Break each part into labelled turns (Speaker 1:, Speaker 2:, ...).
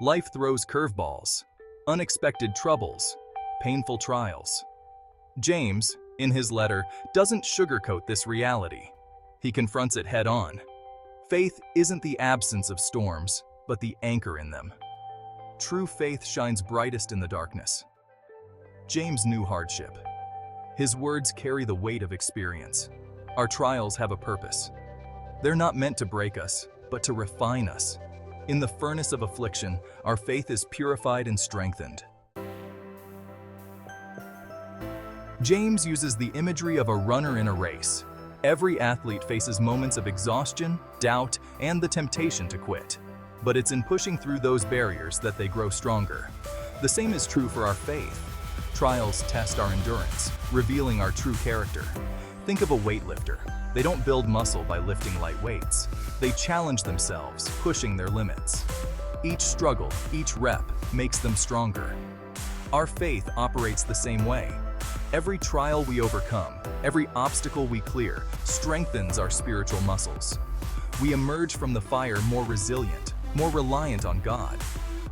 Speaker 1: Life throws curveballs, unexpected troubles, painful trials. James, in his letter, doesn't sugarcoat this reality. He confronts it head-on. Faith isn't the absence of storms, but the anchor in them. True faith shines brightest in the darkness. James knew hardship. His words carry the weight of experience. Our trials have a purpose. They're not meant to break us, but to refine us. In the furnace of affliction, our faith is purified and strengthened. James uses the imagery of a runner in a race. Every athlete faces moments of exhaustion, doubt, and the temptation to quit. But it's in pushing through those barriers that they grow stronger. The same is true for our faith. Trials test our endurance, revealing our true character. Think of a weightlifter. They don't build muscle by lifting light weights. They challenge themselves, pushing their limits. Each struggle, each rep, makes them stronger. Our faith operates the same way. Every trial we overcome, every obstacle we clear, strengthens our spiritual muscles. We emerge from the fire more resilient, more reliant on God.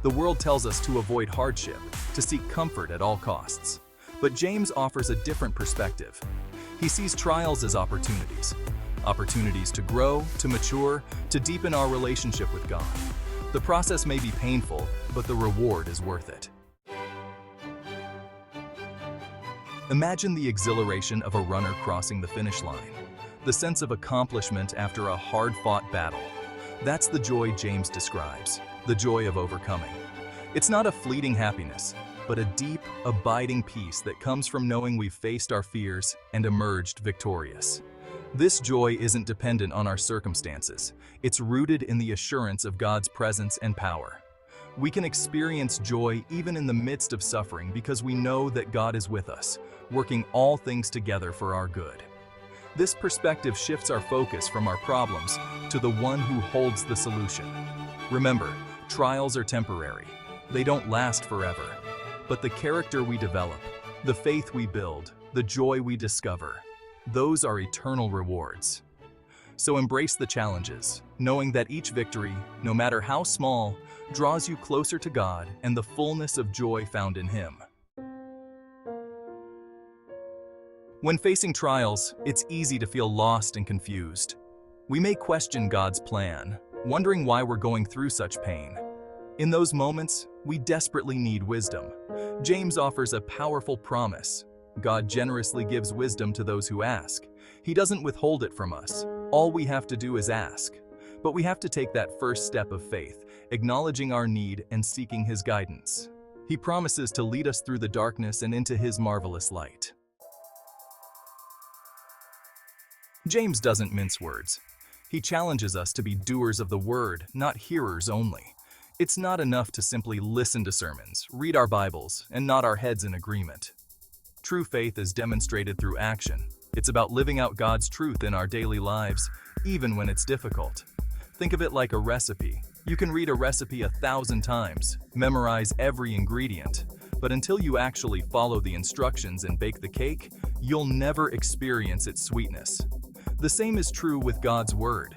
Speaker 1: The world tells us to avoid hardship, to seek comfort at all costs. But James offers a different perspective. He sees trials as opportunities. Opportunities to grow, to mature, to deepen our relationship with God. The process may be painful, but the reward is worth it. Imagine the exhilaration of a runner crossing the finish line, the sense of accomplishment after a hard-fought battle. That's the joy James describes, the joy of overcoming. It's not a fleeting happiness, but a deep, abiding peace that comes from knowing we've faced our fears and emerged victorious. This joy isn't dependent on our circumstances. It's rooted in the assurance of God's presence and power. We can experience joy even in the midst of suffering because we know that God is with us, working all things together for our good. This perspective shifts our focus from our problems to the one who holds the solution. Remember, trials are temporary. They don't last forever. But the character we develop, the faith we build, the joy we discover, those are eternal rewards. So embrace the challenges, knowing that each victory, no matter how small, draws you closer to God and the fullness of joy found in Him. When facing trials, it's easy to feel lost and confused. We may question God's plan, wondering why we're going through such pain. In those moments, we desperately need wisdom. James offers a powerful promise. God generously gives wisdom to those who ask. He doesn't withhold it from us. All we have to do is ask. But we have to take that first step of faith, acknowledging our need and seeking His guidance. He promises to lead us through the darkness and into His marvelous light. James doesn't mince words. He challenges us to be doers of the word, not hearers only. It's not enough to simply listen to sermons, read our Bibles, and nod our heads in agreement. True faith is demonstrated through action. It's about living out God's truth in our daily lives, even when it's difficult. Think of it like a recipe. You can read a recipe 1,000 times, memorize every ingredient, but until you actually follow the instructions and bake the cake, you'll never experience its sweetness. The same is true with God's Word.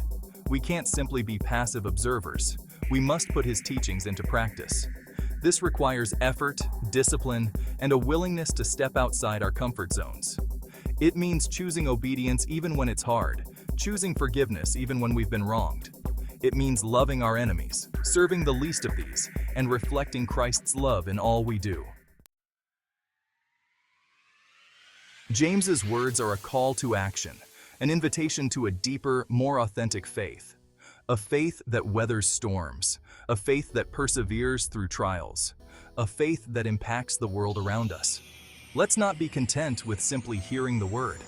Speaker 1: We can't simply be passive observers. We must put His teachings into practice. This requires effort, discipline, and a willingness to step outside our comfort zones. It means choosing obedience even when it's hard, choosing forgiveness even when we've been wronged. It means loving our enemies, serving the least of these, and reflecting Christ's love in all we do. James's words are a call to action, an invitation to a deeper, more authentic faith. A faith that weathers storms, a faith that perseveres through trials, a faith that impacts the world around us. Let's not be content with simply hearing the word.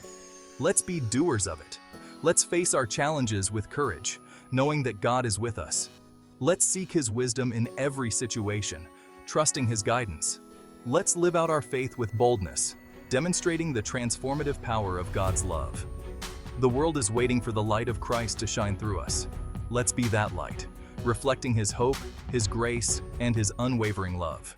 Speaker 1: Let's be doers of it. Let's face our challenges with courage, knowing that God is with us. Let's seek His wisdom in every situation, trusting His guidance. Let's live out our faith with boldness, demonstrating the transformative power of God's love. The world is waiting for the light of Christ to shine through us. Let's be that light, reflecting His hope, His grace, and His unwavering love.